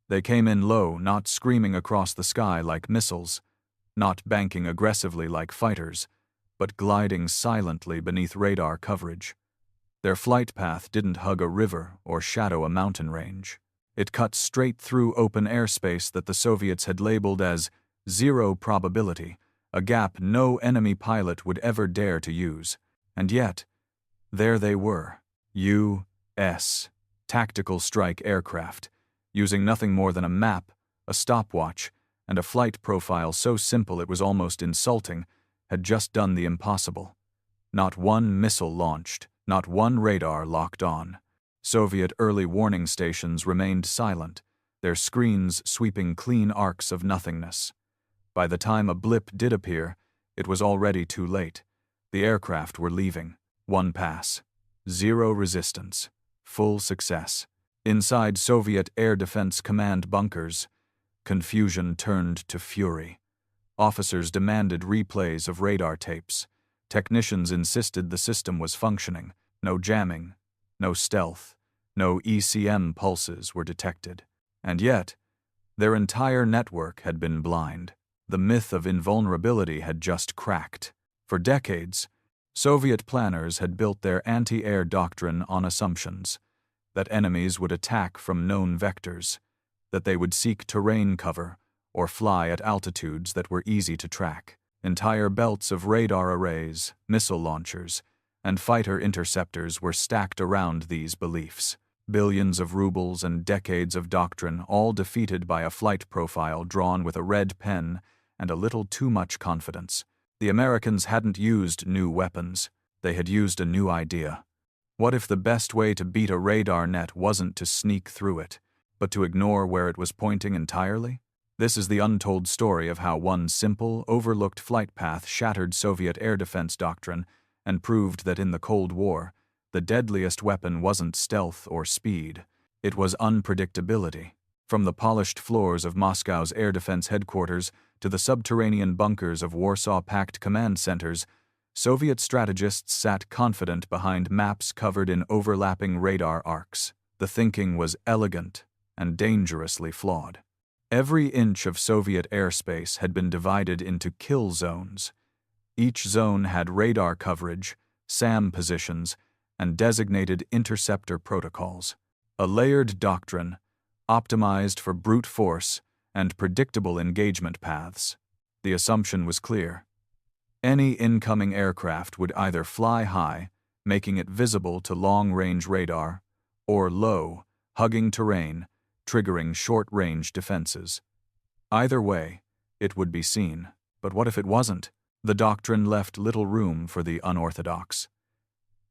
They came in low, not screaming across the sky like missiles, not banking aggressively like fighters, but gliding silently beneath radar coverage. Their flight path didn't hug a river or shadow a mountain range. It cut straight through open airspace that the Soviets had labeled as zero probability, a gap no enemy pilot would ever dare to use. And yet, there they were, U.S. tactical strike aircraft, using nothing more than a map, a stopwatch, and a flight profile so simple it was almost insulting, had just done the impossible. Not one missile launched, not one radar locked on. Soviet early warning stations remained silent, their screens sweeping clean arcs of nothingness. By the time a blip did appear, it was already too late. The aircraft were leaving. One pass. Zero resistance. Full success. Inside Soviet Air Defense Command bunkers, confusion turned to fury. Officers demanded replays of radar tapes. Technicians insisted the system was functioning. No jamming, no stealth, no ECM pulses were detected. And yet, their entire network had been blind. The myth of invulnerability had just cracked. For decades, Soviet planners had built their anti-air doctrine on assumptions that enemies would attack from known vectors, that they would seek terrain cover or fly at altitudes that were easy to track. Entire belts of radar arrays, missile launchers, and fighter interceptors were stacked around these beliefs. Billions of rubles and decades of doctrine, all defeated by a flight profile drawn with a red pen and a little too much confidence. The Americans hadn't used new weapons. They had used a new idea. What if the best way to beat a radar net wasn't to sneak through it, but to ignore where it was pointing entirely? This is the untold story of how one simple, overlooked flight path shattered Soviet air defense doctrine and proved that in the Cold War, the deadliest weapon wasn't stealth or speed. It was unpredictability. From the polished floors of Moscow's air defense headquarters to the subterranean bunkers of Warsaw Pact command centers, Soviet strategists sat confident behind maps covered in overlapping radar arcs. The thinking was elegant and dangerously flawed. Every inch of Soviet airspace had been divided into kill zones. Each zone had radar coverage, SAM positions, and designated interceptor protocols. A layered doctrine, optimized for brute force and predictable engagement paths. The assumption was clear. Any incoming aircraft would either fly high, making it visible to long-range radar, or low, hugging terrain, triggering short-range defenses. Either way, it would be seen. But what if it wasn't? The doctrine left little room for the unorthodox.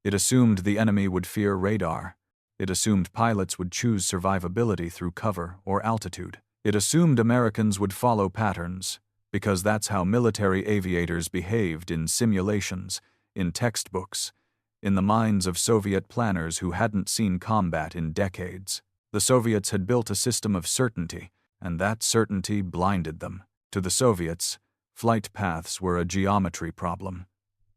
It assumed the enemy would fear radar. It assumed pilots would choose survivability through cover or altitude. It assumed Americans would follow patterns, because that's how military aviators behaved in simulations, in textbooks, in the minds of Soviet planners who hadn't seen combat in decades. The Soviets had built a system of certainty, and that certainty blinded them. To the Soviets, flight paths were a geometry problem.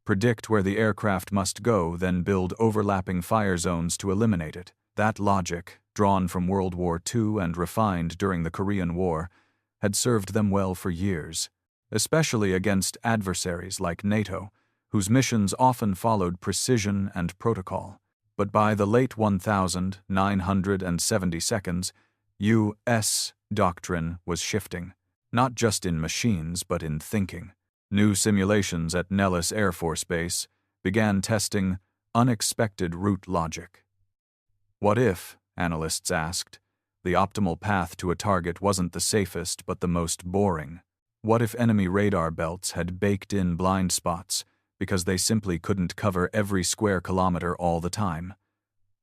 Predict where the aircraft must go, then build overlapping fire zones to eliminate it. That logic, drawn from World War II and refined during the Korean War, had served them well for years, especially against adversaries like NATO, whose missions often followed precision and protocol. But by the late 1972, U.S. doctrine was shifting, not just in machines but in thinking. New simulations at Nellis Air Force Base began testing unexpected route logic. What if, analysts asked, the optimal path to a target wasn't the safest but the most boring? What if enemy radar belts had baked-in blind spots because they simply couldn't cover every square kilometer all the time?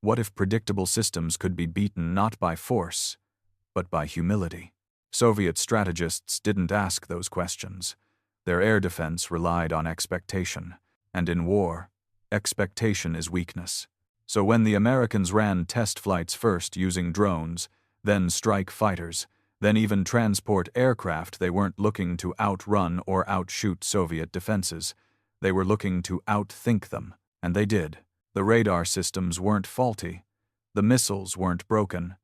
What if predictable systems could be beaten not by force, but by humility? Soviet strategists didn't ask those questions. Their air defense relied on expectation, and in war, expectation is weakness. So when the Americans ran test flights first using drones, then strike fighters, then even transport aircraft, they weren't looking to outrun or outshoot Soviet defenses. They were looking to outthink them, and they did. The radar systems weren't faulty. The missiles weren't broken.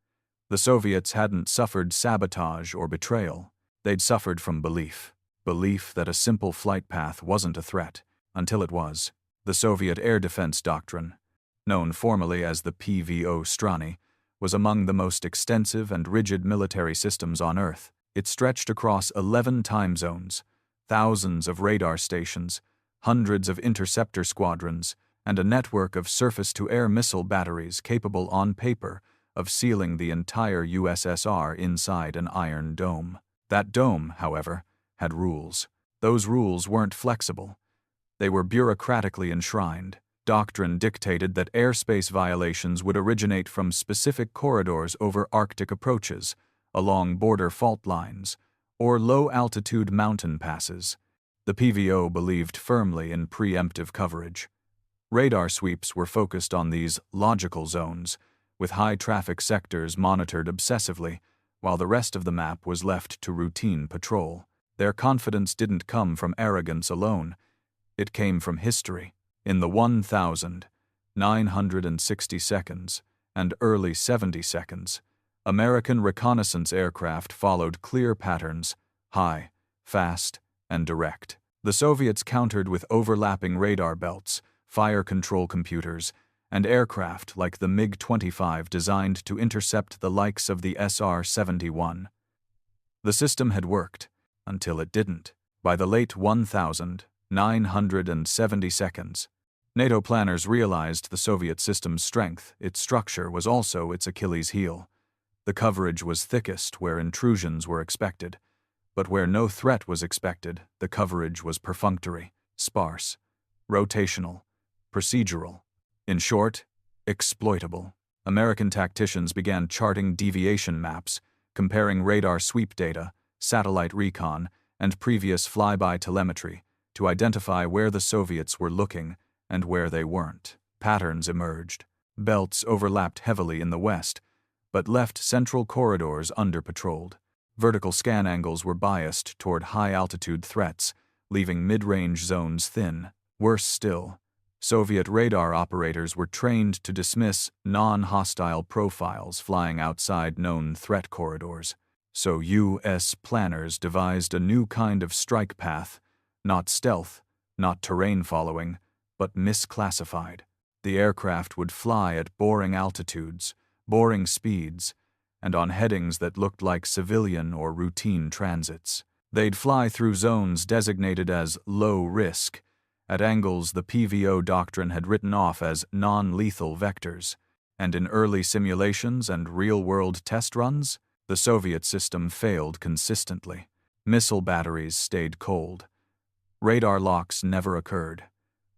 The Soviets hadn't suffered sabotage or betrayal. They'd suffered from belief. Belief that a simple flight path wasn't a threat, until it was. The Soviet air defense doctrine, known formally as the PVO Strany, was among the most extensive and rigid military systems on Earth. It stretched across 11 time zones, thousands of radar stations, hundreds of interceptor squadrons, and a network of surface-to-air missile batteries capable on paper of sealing the entire USSR inside an iron dome. That dome, however, had rules. Those rules weren't flexible. They were bureaucratically enshrined. Doctrine dictated that airspace violations would originate from specific corridors over Arctic approaches, along border fault lines, or low-altitude mountain passes. The PVO believed firmly in preemptive coverage. Radar sweeps were focused on these logical zones, with high-traffic sectors monitored obsessively, while the rest of the map was left to routine patrol. Their confidence didn't come from arrogance alone. It came from history. In the 1,960 seconds and early 70 seconds, American reconnaissance aircraft followed clear patterns, high, fast, and direct. The Soviets countered with overlapping radar belts, fire control computers, and aircraft like the MiG-25 designed to intercept the likes of the SR-71. The system had worked, until it didn't. By the late 1,970 seconds, NATO planners realized the Soviet system's strength. Its structure was also its Achilles heel. The coverage was thickest where intrusions were expected, but where no threat was expected, the coverage was perfunctory, sparse, rotational, procedural. In short, exploitable. American tacticians began charting deviation maps, comparing radar sweep data, satellite recon, and previous flyby telemetry to identify where the Soviets were looking and where they weren't. Patterns emerged. Belts overlapped heavily in the west, but left central corridors under-patrolled. Vertical scan angles were biased toward high-altitude threats, leaving mid-range zones thin. Worse still, Soviet radar operators were trained to dismiss non-hostile profiles flying outside known threat corridors. So U.S. planners devised a new kind of strike path, not stealth, not terrain following, but misclassified. The aircraft would fly at boring altitudes, boring speeds, and on headings that looked like civilian or routine transits. They'd fly through zones designated as low risk, at angles the PVO doctrine had written off as non-lethal vectors, and in early simulations and real-world test runs, the Soviet system failed consistently. Missile batteries stayed cold. Radar locks never occurred.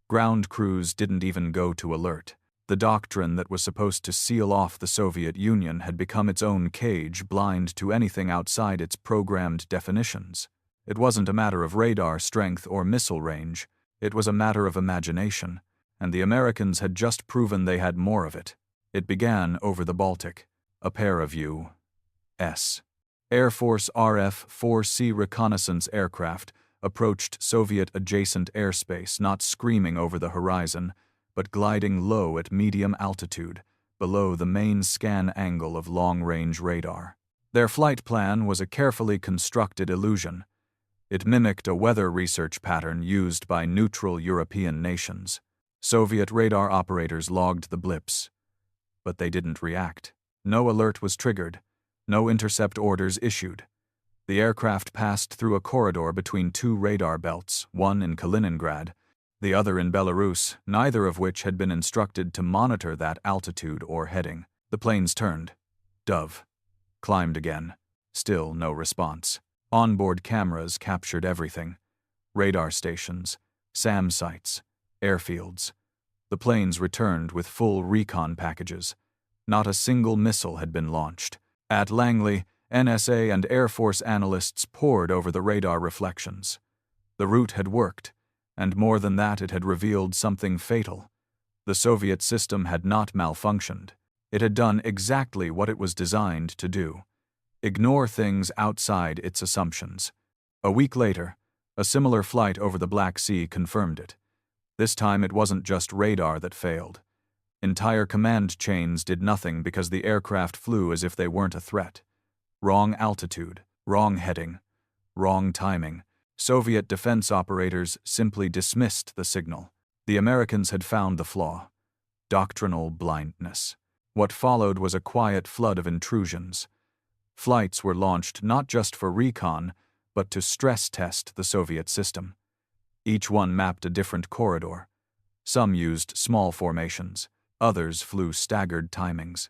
Ground crews didn't even go to alert. The doctrine that was supposed to seal off the Soviet Union had become its own cage, blind to anything outside its programmed definitions. It wasn't a matter of radar strength or missile range. It was a matter of imagination, and the Americans had just proven they had more of it. It began over the Baltic, a pair of U.S. Air Force RF-4C reconnaissance aircraft approached Soviet-adjacent airspace, not screaming over the horizon, but gliding low at medium altitude, below the main scan angle of long-range radar. Their flight plan was a carefully constructed illusion. It mimicked a weather research pattern used by neutral European nations. Soviet radar operators logged the blips, but they didn't react. No alert was triggered, no intercept orders issued. The aircraft passed through a corridor between two radar belts, one in Kaliningrad, the other in Belarus, neither of which had been instructed to monitor that altitude or heading. The planes turned. Dove. Climbed again. Still no response. Onboard cameras captured everything. Radar stations, SAM sites, airfields. The planes returned with full recon packages. Not a single missile had been launched. At Langley, NSA and Air Force analysts pored over the radar reflections. The route had worked, and more than that, it had revealed something fatal. The Soviet system had not malfunctioned. It had done exactly what it was designed to do: ignore things outside its assumptions. A week later, a similar flight over the Black Sea confirmed it. This time it wasn't just radar that failed. Entire command chains did nothing because the aircraft flew as if they weren't a threat. Wrong altitude, wrong heading, wrong timing. Soviet defense operators simply dismissed the signal. The Americans had found the flaw: doctrinal blindness. What followed was a quiet flood of intrusions. Flights were launched not just for recon, but to stress test the Soviet system. Each one mapped a different corridor. Some used small formations. Others flew staggered timings.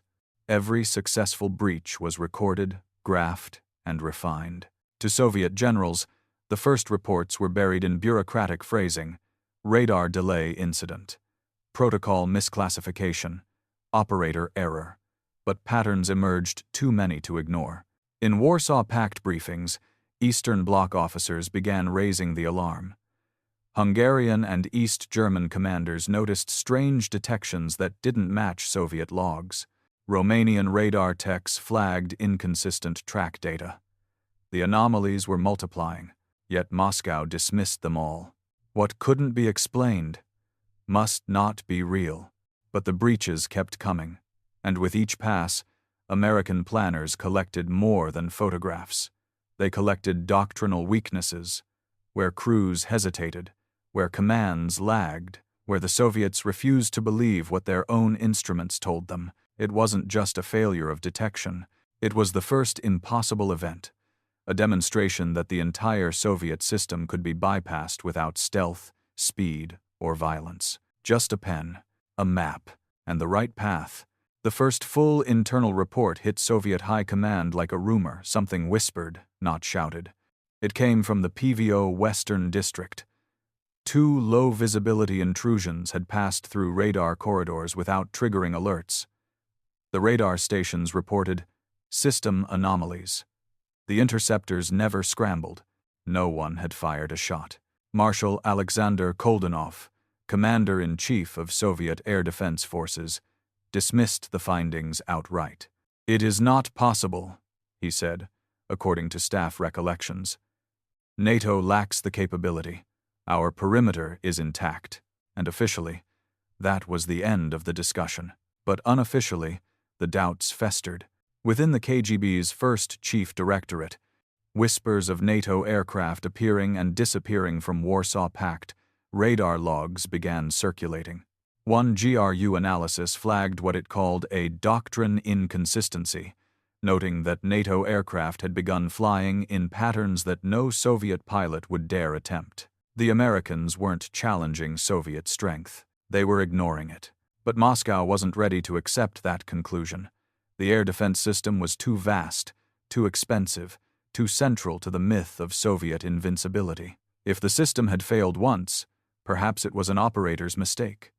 Every successful breach was recorded, graphed, and refined. To Soviet generals, the first reports were buried in bureaucratic phrasing: radar delay incident, protocol misclassification, operator error. But patterns emerged too many to ignore. In Warsaw Pact briefings, Eastern Bloc officers began raising the alarm. Hungarian and East German commanders noticed strange detections that didn't match Soviet logs. Romanian radar techs flagged inconsistent track data. The anomalies were multiplying, yet Moscow dismissed them all. What couldn't be explained must not be real. But the breaches kept coming, and with each pass, American planners collected more than photographs. They collected doctrinal weaknesses, where crews hesitated, where commands lagged, where the Soviets refused to believe what their own instruments told them. It wasn't just a failure of detection. It was the first impossible event, a demonstration that the entire Soviet system could be bypassed without stealth, speed, or violence. Just a pen, a map, and the right path. The first full internal report hit Soviet high command like a rumor, something whispered, not shouted. It came from the PVO Western District. 2 low-visibility intrusions had passed through radar corridors without triggering alerts. The radar stations reported system anomalies. The interceptors never scrambled. No one had fired a shot. Marshal Alexander Koldenov, Commander-in-Chief of Soviet Air Defense Forces, dismissed the findings outright. "It is not possible," he said, according to staff recollections. "NATO lacks the capability. Our perimeter is intact." And officially, that was the end of the discussion. But unofficially, the doubts festered. Within the KGB's first chief directorate, whispers of NATO aircraft appearing and disappearing from Warsaw Pact, radar logs began circulating. One GRU analysis flagged what it called a doctrine inconsistency, noting that NATO aircraft had begun flying in patterns that no Soviet pilot would dare attempt. The Americans weren't challenging Soviet strength. They were ignoring it. But Moscow wasn't ready to accept that conclusion. The air defense system was too vast, too expensive, too central to the myth of Soviet invincibility. If the system had failed once, perhaps it was an operator's mistake.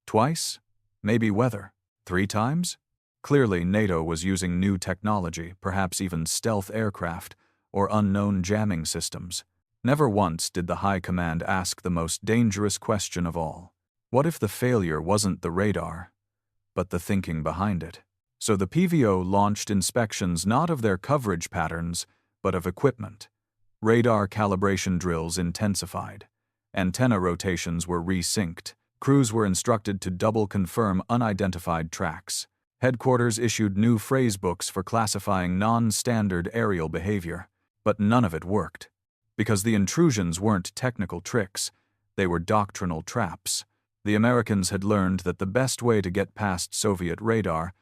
Twice? Maybe weather. 3 times? Clearly, NATO was using new technology, perhaps even stealth aircraft, or unknown jamming systems. Never once did the High Command ask the most dangerous question of all. What if the failure wasn't the radar, but the thinking behind it? So the PVO launched inspections not of their coverage patterns, but of equipment. Radar calibration drills intensified. Antenna rotations were resynced. Crews were instructed to double-confirm unidentified tracks. Headquarters issued new phrasebooks for classifying non-standard aerial behavior. But none of it worked. Because the intrusions weren't technical tricks, they were doctrinal traps. The Americans had learned that the best way to get past Soviet radar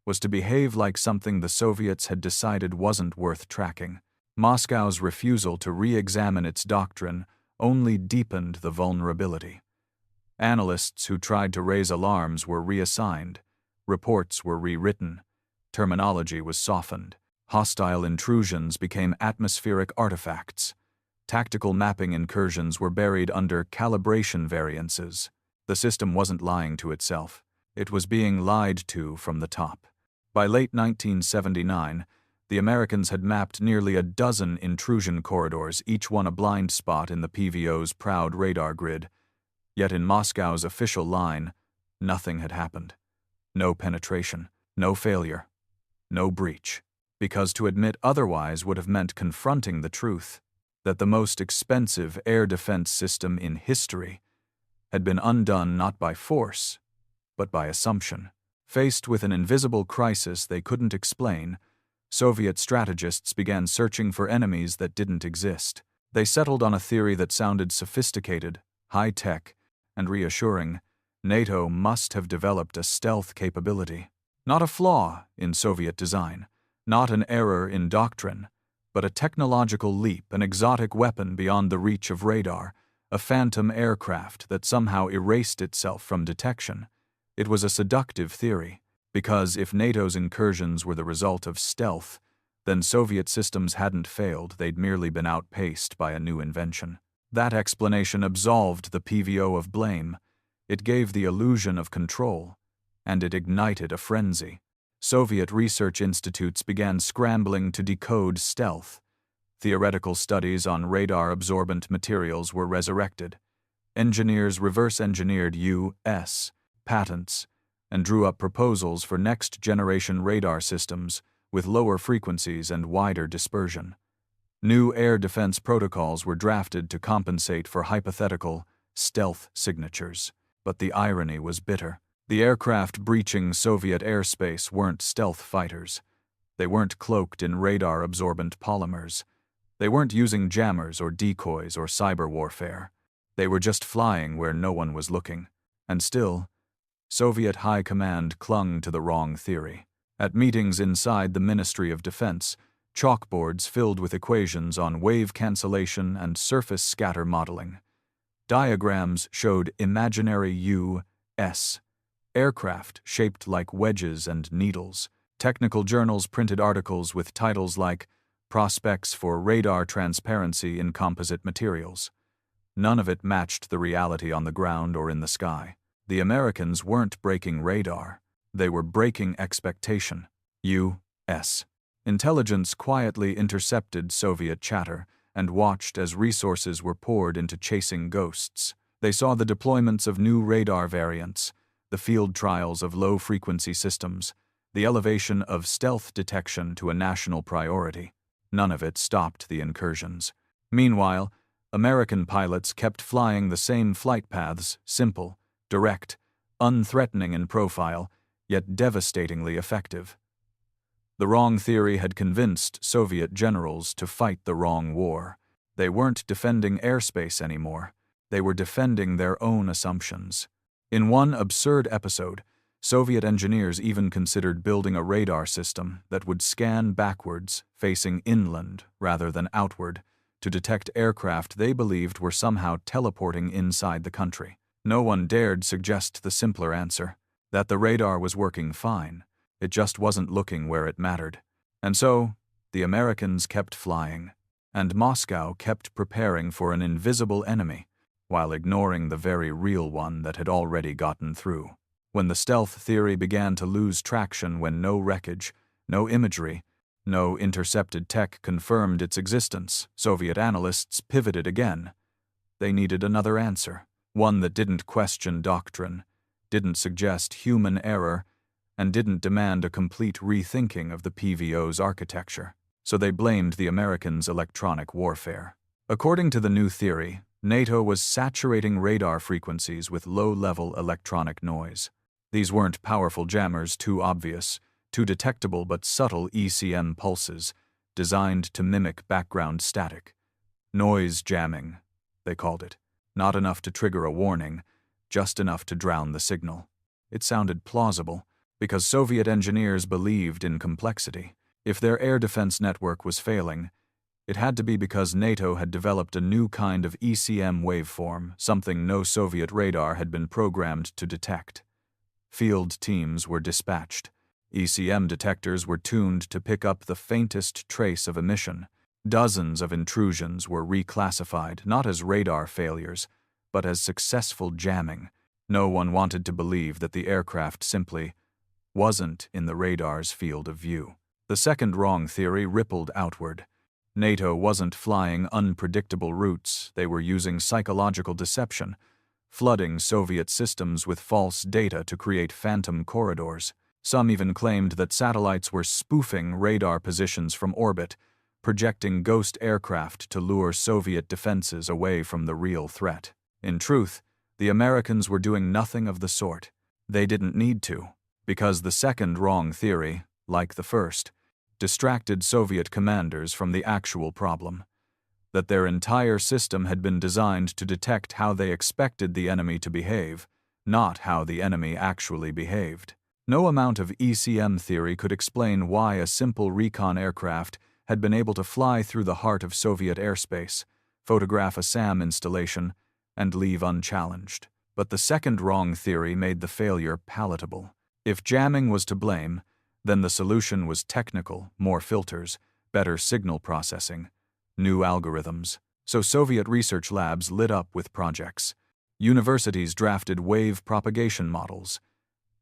was to behave like something the Soviets had decided wasn't worth tracking. Moscow's refusal to re-examine its doctrine only deepened the vulnerability. Analysts who tried to raise alarms were reassigned. Reports were rewritten. Terminology was softened. Hostile intrusions became atmospheric artifacts. Tactical mapping incursions were buried under calibration variances. The system wasn't lying to itself. It was being lied to from the top. By late 1979, the Americans had mapped nearly a dozen intrusion corridors, each one a blind spot in the PVO's proud radar grid. Yet in Moscow's official line, nothing had happened. No penetration, no failure, no breach. Because to admit otherwise would have meant confronting the truth that the most expensive air defense system in history had been undone not by force, but by assumption. Faced with an invisible crisis they couldn't explain, Soviet strategists began searching for enemies that didn't exist. They settled on a theory that sounded sophisticated, high-tech, and reassuring. NATO must have developed a stealth capability. Not a flaw in Soviet design, not an error in doctrine, but a technological leap, an exotic weapon beyond the reach of radar, a phantom aircraft that somehow erased itself from detection. It was a seductive theory, because if NATO's incursions were the result of stealth, then Soviet systems hadn't failed, they'd merely been outpaced by a new invention. That explanation absolved the PVO of blame. It gave the illusion of control, and it ignited a frenzy. Soviet research institutes began scrambling to decode stealth. Theoretical studies on radar-absorbent materials were resurrected. Engineers reverse-engineered U.S. patents and drew up proposals for next-generation radar systems with lower frequencies and wider dispersion. New air defense protocols were drafted to compensate for hypothetical stealth signatures. But the irony was bitter. The aircraft breaching Soviet airspace weren't stealth fighters. They weren't cloaked in radar-absorbent polymers. They weren't using jammers or decoys or cyber warfare. They were just flying where no one was looking. And still, Soviet high command clung to the wrong theory. At meetings inside the Ministry of Defense, chalkboards filled with equations on wave cancellation and surface scatter modeling. Diagrams showed imaginary U.S. aircraft shaped like wedges and needles. Technical journals printed articles with titles like Prospects for Radar Transparency in Composite Materials. None of it matched the reality on the ground or in the sky. The Americans weren't breaking radar. They were breaking expectation. U.S. intelligence quietly intercepted Soviet chatter and watched as resources were poured into chasing ghosts. They saw the deployments of new radar variants, the field trials of low-frequency systems, the elevation of stealth detection to a national priority. None of it stopped the incursions. Meanwhile, American pilots kept flying the same flight paths, simple, direct, unthreatening in profile, yet devastatingly effective. The wrong theory had convinced Soviet generals to fight the wrong war. They weren't defending airspace anymore. They were defending their own assumptions. In one absurd episode, Soviet engineers even considered building a radar system that would scan backwards, facing inland rather than outward, to detect aircraft they believed were somehow teleporting inside the country. No one dared suggest the simpler answer, that the radar was working fine. It just wasn't looking where it mattered. And so, the Americans kept flying, and Moscow kept preparing for an invisible enemy, while ignoring the very real one that had already gotten through. When the stealth theory began to lose traction, when no wreckage, no imagery, no intercepted tech confirmed its existence, Soviet analysts pivoted again. They needed another answer, one that didn't question doctrine, didn't suggest human error, and didn't demand a complete rethinking of the PVO's architecture. So they blamed the Americans' electronic warfare. According to the new theory, NATO was saturating radar frequencies with low-level electronic noise. These weren't powerful jammers, too obvious, too detectable but subtle ECM pulses, designed to mimic background static. Noise jamming, they called it. Not enough to trigger a warning, just enough to drown the signal. It sounded plausible, because Soviet engineers believed in complexity. If their air defense network was failing, it had to be because NATO had developed a new kind of ECM waveform, something no Soviet radar had been programmed to detect. Field teams were dispatched. ECM detectors were tuned to pick up the faintest trace of emission. Dozens of intrusions were reclassified, not as radar failures, but as successful jamming. No one wanted to believe that the aircraft simply wasn't in the radar's field of view. The second wrong theory rippled outward. NATO wasn't flying unpredictable routes, they were using psychological deception, flooding Soviet systems with false data to create phantom corridors. Some even claimed that satellites were spoofing radar positions from orbit, projecting ghost aircraft to lure Soviet defenses away from the real threat. In truth, the Americans were doing nothing of the sort. They didn't need to, because the second wrong theory, like the first, distracted Soviet commanders from the actual problem, that their entire system had been designed to detect how they expected the enemy to behave, not how the enemy actually behaved. No amount of ECM theory could explain why a simple recon aircraft had been able to fly through the heart of Soviet airspace, photograph a SAM installation, and leave unchallenged. But the second wrong theory made the failure palatable. If jamming was to blame, then the solution was technical, more filters, better signal processing, new algorithms. So Soviet research labs lit up with projects. Universities drafted wave propagation models.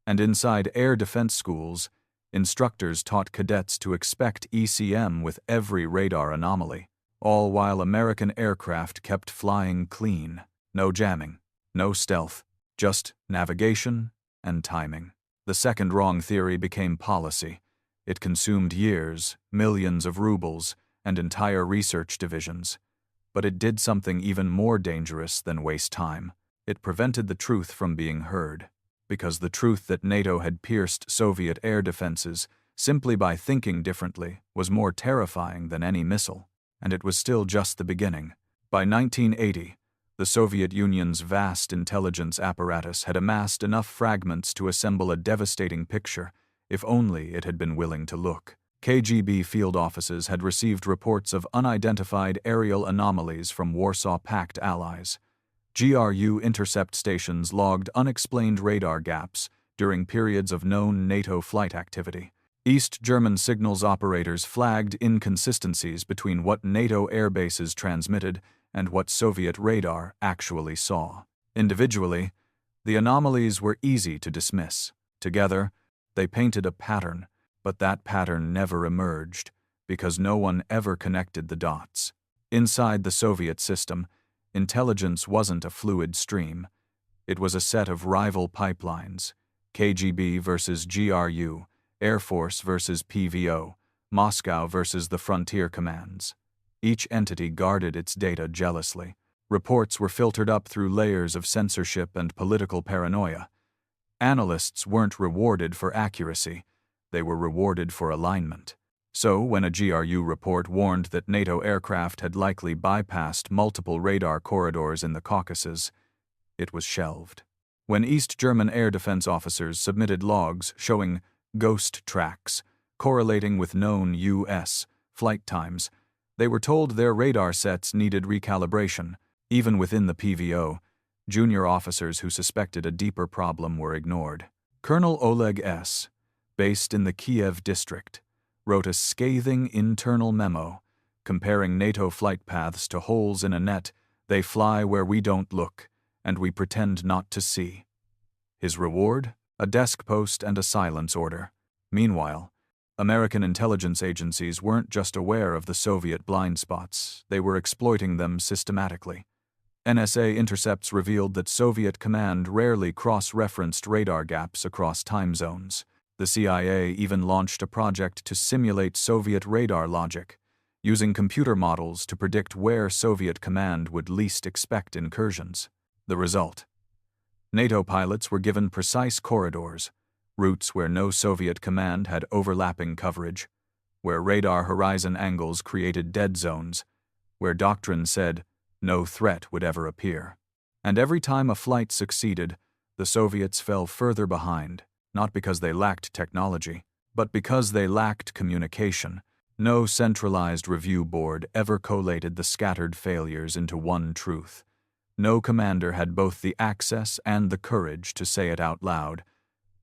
And inside air defense schools, instructors taught cadets to expect ECM with every radar anomaly, all while American aircraft kept flying clean. No jamming, no stealth, just navigation and timing. The second wrong theory became policy. It consumed years, millions of rubles, and entire research divisions. But it did something even more dangerous than waste time. It prevented the truth from being heard. Because the truth that NATO had pierced Soviet air defenses simply by thinking differently was more terrifying than any missile. And it was still just the beginning. By 1980, the Soviet Union's vast intelligence apparatus had amassed enough fragments to assemble a devastating picture, if only it had been willing to look. KGB field offices had received reports of unidentified aerial anomalies from Warsaw Pact allies. GRU intercept stations logged unexplained radar gaps during periods of known NATO flight activity. East German signals operators flagged inconsistencies between what NATO airbases transmitted and what Soviet radar actually saw. Individually, the anomalies were easy to dismiss. Together, they painted a pattern, but that pattern never emerged because no one ever connected the dots. Inside the Soviet system, intelligence wasn't a fluid stream. It was a set of rival pipelines: KGB versus GRU, Air Force versus PVO, Moscow versus the frontier commands. Each entity guarded its data jealously. Reports were filtered up through layers of censorship and political paranoia. Analysts weren't rewarded for accuracy. They were rewarded for alignment. So, when a GRU report warned that NATO aircraft had likely bypassed multiple radar corridors in the Caucasus, it was shelved. When East German air defense officers submitted logs showing ghost tracks correlating with known U.S. flight times, they were told their radar sets needed recalibration. Even within the PVO, junior officers who suspected a deeper problem were ignored. Colonel Oleg S., based in the Kiev district, wrote a scathing internal memo comparing NATO flight paths to holes in a net. They fly where we don't look, and we pretend not to see. His reward? A desk post and a silence order. Meanwhile, American intelligence agencies weren't just aware of the Soviet blind spots, they were exploiting them systematically. NSA intercepts revealed that Soviet command rarely cross-referenced radar gaps across time zones. The CIA even launched a project to simulate Soviet radar logic, using computer models to predict where Soviet command would least expect incursions. The result: NATO pilots were given precise corridors, routes where no Soviet command had overlapping coverage, where radar horizon angles created dead zones, where doctrine said no threat would ever appear. And every time a flight succeeded, the Soviets fell further behind, not because they lacked technology, but because they lacked communication. No centralized review board ever collated the scattered failures into one truth. No commander had both the access and the courage to say it out loud: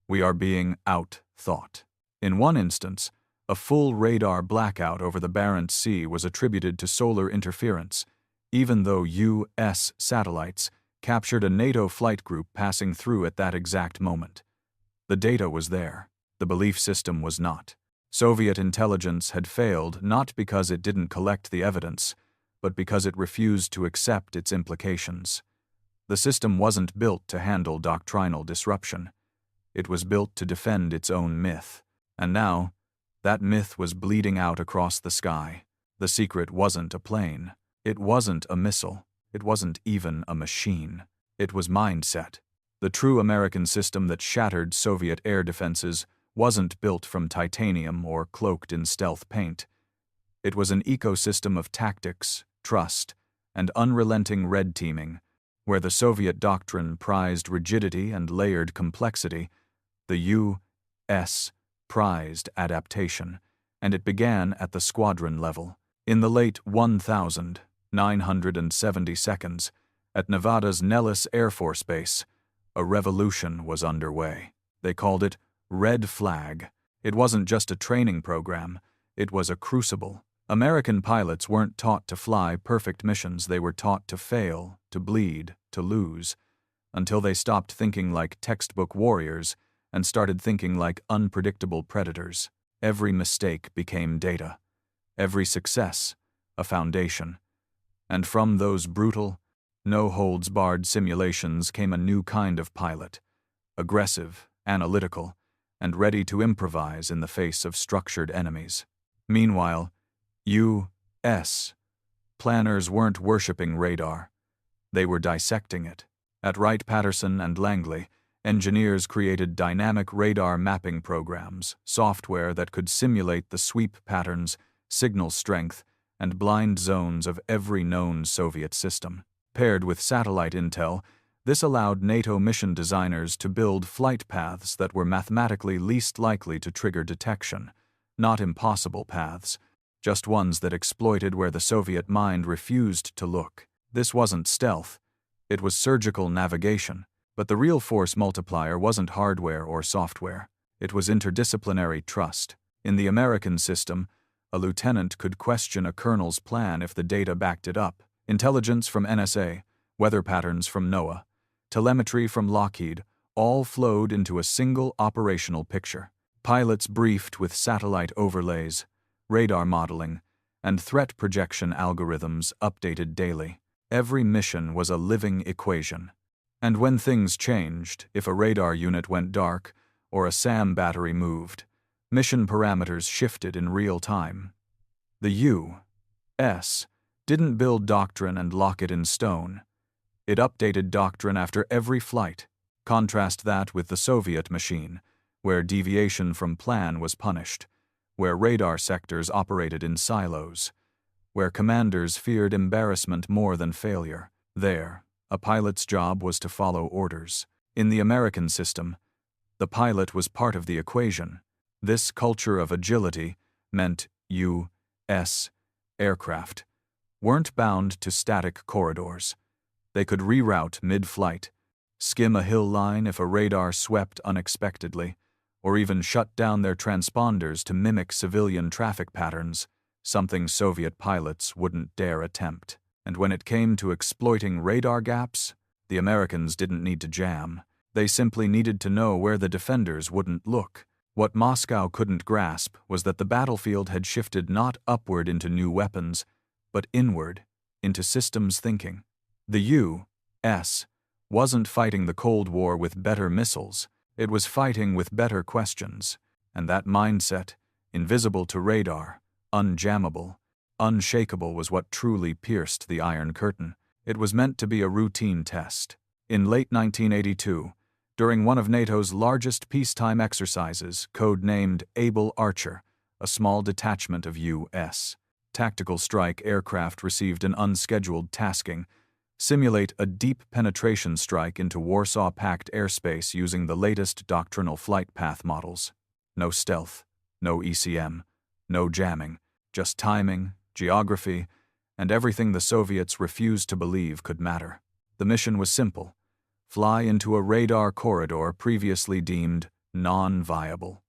we are being out-thought. In one instance, a full radar blackout over the Barents Sea was attributed to solar interference, even though U.S. satellites captured a NATO flight group passing through at that exact moment. The data was there. The belief system was not. Soviet intelligence had failed not because it didn't collect the evidence, but because it refused to accept its implications. The system wasn't built to handle doctrinal disruption. It was built to defend its own myth. And now, that myth was bleeding out across the sky. The secret wasn't a plane. It wasn't a missile. It wasn't even a machine. It was mindset. The true American system that shattered Soviet air defenses wasn't built from titanium or cloaked in stealth paint. It was an ecosystem of tactics, trust, and unrelenting red teaming. Where the Soviet doctrine prized rigidity and layered complexity, the U.S. prized adaptation, and it began at the squadron level. In the late 1970 seconds, at Nevada's Nellis Air Force Base, a revolution was underway. They called it Red Flag. It wasn't just a training program, it was a crucible. American pilots weren't taught to fly perfect missions, they were taught to fail, to bleed, to lose, until they stopped thinking like textbook warriors and started thinking like unpredictable predators. Every mistake became data. Every success, a foundation. And from those brutal, no-holds-barred simulations came a new kind of pilot, aggressive, analytical, and ready to improvise in the face of structured enemies. Meanwhile, U.S. planners weren't worshipping radar. They were dissecting it. At Wright-Patterson and Langley, engineers created dynamic radar mapping programs, software that could simulate the sweep patterns, signal strength, and blind zones of every known Soviet system. Paired with satellite intel, this allowed NATO mission designers to build flight paths that were mathematically least likely to trigger detection, not impossible paths, just ones that exploited where the Soviet mind refused to look. This wasn't stealth, it was surgical navigation. But the real force multiplier wasn't hardware or software. It was interdisciplinary trust. In the American system, a lieutenant could question a colonel's plan if the data backed it up. Intelligence from NSA, weather patterns from NOAA, telemetry from Lockheed, all flowed into a single operational picture. Pilots briefed with satellite overlays, radar modeling, and threat projection algorithms updated daily. Every mission was a living equation. And when things changed, if a radar unit went dark or a SAM battery moved, mission parameters shifted in real time. The U.S. didn't build doctrine and lock it in stone. It updated doctrine after every flight. Contrast that with the Soviet machine, where deviation from plan was punished, where radar sectors operated in silos, where commanders feared embarrassment more than failure. There, a pilot's job was to follow orders. In the American system, the pilot was part of the equation. This culture of agility meant U.S. aircraft weren't bound to static corridors. They could reroute mid-flight, skim a hill line if a radar swept unexpectedly, or even shut down their transponders to mimic civilian traffic patterns, something Soviet pilots wouldn't dare attempt. And when it came to exploiting radar gaps, the Americans didn't need to jam. They simply needed to know where the defenders wouldn't look. What Moscow couldn't grasp was that the battlefield had shifted not upward into new weapons, but inward, into systems thinking. The U.S. wasn't fighting the Cold War with better missiles, it was fighting with better questions. And that mindset, invisible to radar, unjammable, unshakable, was what truly pierced the Iron Curtain. It was meant to be a routine test. In late 1982, during one of NATO's largest peacetime exercises, code-named Able Archer, a small detachment of U.S. tactical strike aircraft received an unscheduled tasking: simulate a deep penetration strike into Warsaw Pact airspace using the latest doctrinal flight path models. No stealth, no ECM, no jamming, just timing, geography, and everything the Soviets refused to believe could matter. The mission was simple: fly into a radar corridor previously deemed non-viable.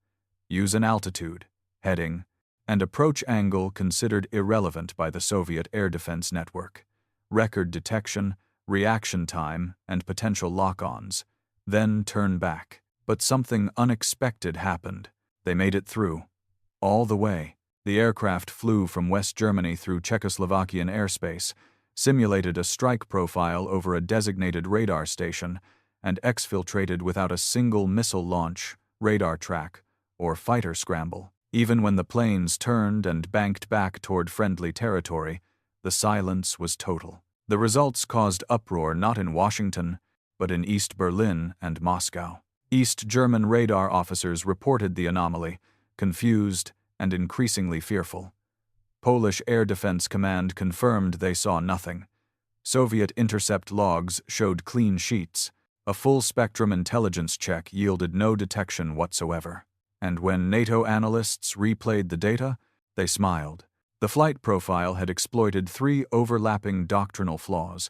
Use an altitude, heading, and approach angle considered irrelevant by the Soviet air defense network. Record detection, reaction time, and potential lock-ons. Then turn back. But something unexpected happened. They made it through. All the way. The aircraft flew from West Germany through Czechoslovakian airspace, simulated a strike profile over a designated radar station, and exfiltrated without a single missile launch, radar track, or fighter scramble. Even when the planes turned and banked back toward friendly territory, the silence was total. The results caused uproar not in Washington, but in East Berlin and Moscow. East German radar officers reported the anomaly, confused and increasingly fearful. Polish Air Defense Command confirmed they saw nothing. Soviet intercept logs showed clean sheets. A full-spectrum intelligence check yielded no detection whatsoever. And when NATO analysts replayed the data, they smiled. The flight profile had exploited 3 overlapping doctrinal flaws: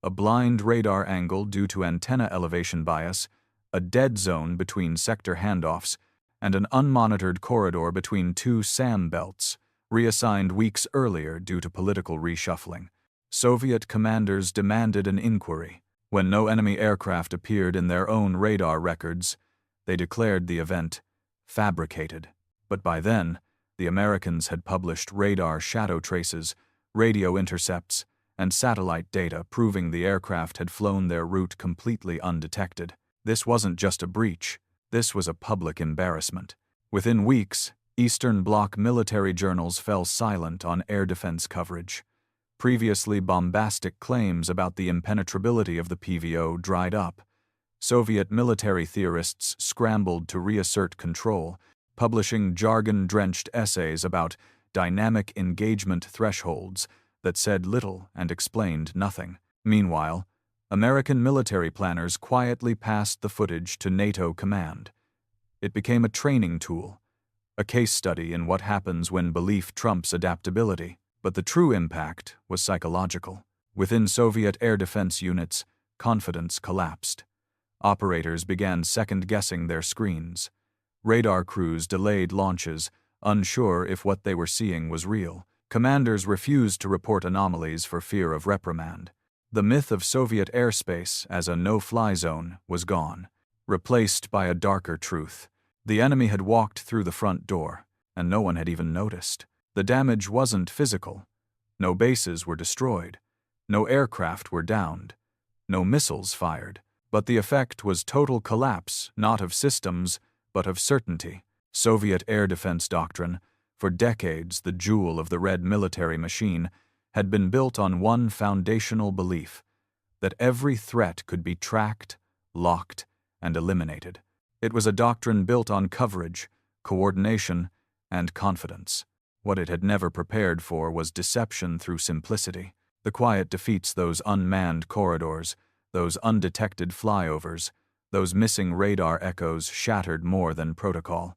a blind radar angle due to antenna elevation bias, a dead zone between sector handoffs, and an unmonitored corridor between 2 SAM belts, reassigned weeks earlier due to political reshuffling. Soviet commanders demanded an inquiry. When no enemy aircraft appeared in their own radar records, they declared the event fabricated. But by then, the Americans had published radar shadow traces, radio intercepts, and satellite data proving the aircraft had flown their route completely undetected. This wasn't just a breach, this was a public embarrassment. Within weeks, Eastern Bloc military journals fell silent on air defense coverage. Previously bombastic claims about the impenetrability of the PVO dried up. Soviet military theorists scrambled to reassert control, publishing jargon-drenched essays about dynamic engagement thresholds that said little and explained nothing. Meanwhile, American military planners quietly passed the footage to NATO command. It became a training tool, a case study in what happens when belief trumps adaptability. But the true impact was psychological. Within Soviet air defense units, confidence collapsed. Operators began second-guessing their screens. Radar crews delayed launches, unsure if what they were seeing was real. Commanders refused to report anomalies for fear of reprimand. The myth of Soviet airspace as a no-fly zone was gone, replaced by a darker truth. The enemy had walked through the front door, and no one had even noticed. The damage wasn't physical. No bases were destroyed. No aircraft were downed. No missiles fired. But the effect was total collapse, not of systems, but of certainty. Soviet air defense doctrine, for decades the jewel of the Red military machine, had been built on one foundational belief: that every threat could be tracked, locked, and eliminated. It was a doctrine built on coverage, coordination, and confidence. What it had never prepared for was deception through simplicity. The quiet defeats those unmanned corridors, those undetected flyovers, those missing radar echoes shattered more than protocol.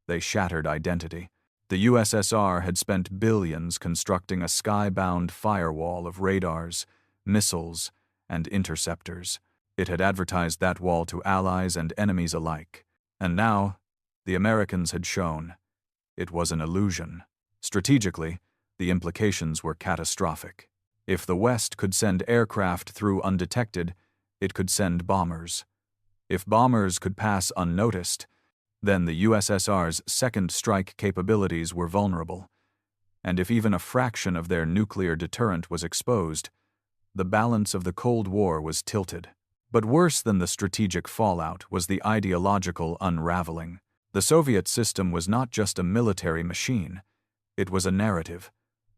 They shattered identity. The USSR had spent billions constructing a sky-bound firewall of radars, missiles, and interceptors. It had advertised that wall to allies and enemies alike. And now, the Americans had shown it was an illusion. Strategically, the implications were catastrophic. If the West could send aircraft through undetected, it could send bombers. If bombers could pass unnoticed, then the USSR's second strike capabilities were vulnerable. And if even a fraction of their nuclear deterrent was exposed, the balance of the Cold War was tilted. But worse than the strategic fallout was the ideological unraveling. The Soviet system was not just a military machine. It was a narrative,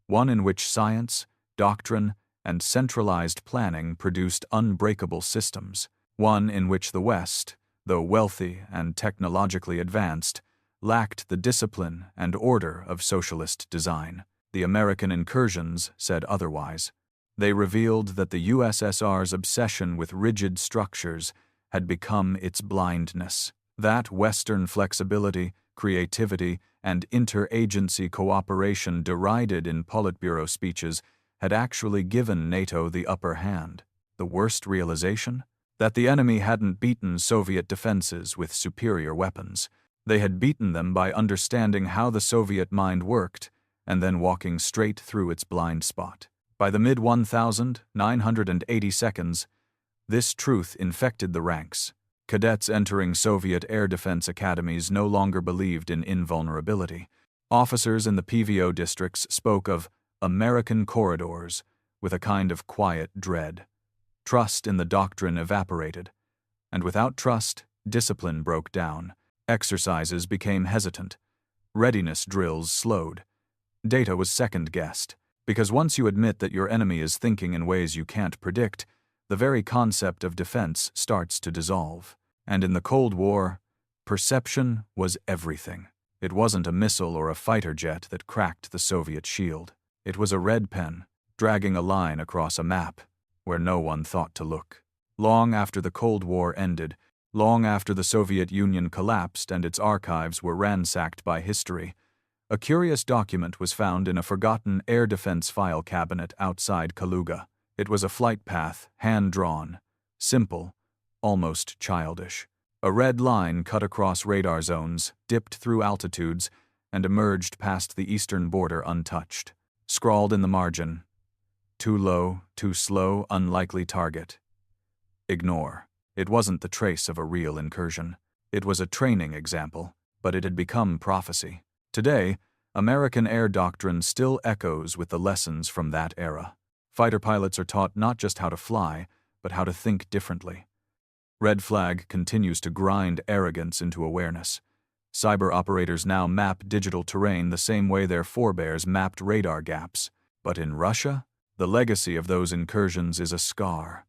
one in which science, doctrine, and centralized planning produced unbreakable systems, one in which the West, though wealthy and technologically advanced, lacked the discipline and order of socialist design. The American incursions said otherwise. They revealed that the USSR's obsession with rigid structures had become its blindness. That Western flexibility, creativity, and interagency cooperation derided in Politburo speeches had actually given NATO the upper hand. The worst realization? That the enemy hadn't beaten Soviet defenses with superior weapons. They had beaten them by understanding how the Soviet mind worked and then walking straight through its blind spot. By the mid-1982, this truth infected the ranks. Cadets entering Soviet air defense academies no longer believed in invulnerability. Officers in the PVO districts spoke of American corridors with a kind of quiet dread. Trust in the doctrine evaporated, and without trust, discipline broke down. Exercises became hesitant. Readiness drills slowed. Data was second-guessed, because once you admit that your enemy is thinking in ways you can't predict, the very concept of defense starts to dissolve. And in the Cold War, perception was everything. It wasn't a missile or a fighter jet that cracked the Soviet shield. It was a red pen, dragging a line across a map where no one thought to look. Long after the Cold War ended, long after the Soviet Union collapsed and its archives were ransacked by history, a curious document was found in a forgotten air defense file cabinet outside Kaluga. It was a flight path, hand-drawn, simple, almost childish. A red line cut across radar zones, dipped through altitudes, and emerged past the eastern border untouched. Scrawled in the margin, "Too low, too slow, unlikely target. Ignore." It wasn't the trace of a real incursion. It was a training example, but it had become prophecy. Today, American air doctrine still echoes with the lessons from that era. Fighter pilots are taught not just how to fly, but how to think differently. Red flag continues to grind arrogance into awareness. Cyber operators now map digital terrain the same way their forebears mapped radar gaps. But in Russia, the legacy of those incursions is a scar.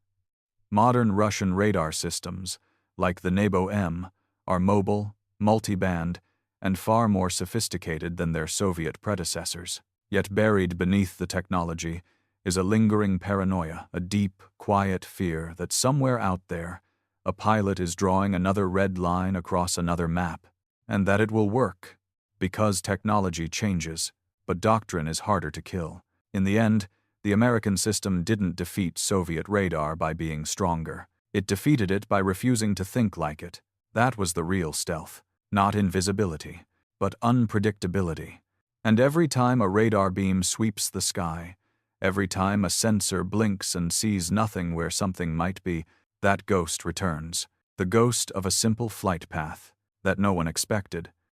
Modern Russian radar systems, like the NATO M, are mobile, multi-band, and far more sophisticated than their Soviet predecessors. Yet buried beneath the technology is a lingering paranoia, a deep, quiet fear that somewhere out there, a pilot is drawing another red line across another map, and that it will work, because technology changes, but doctrine is harder to kill. In the end, the American system didn't defeat Soviet radar by being stronger. It defeated it by refusing to think like it. That was the real stealth. Not invisibility, but unpredictability. And every time a radar beam sweeps the sky, every time a sensor blinks and sees nothing where something might be, that ghost returns. The ghost of a simple flight path that no one expected,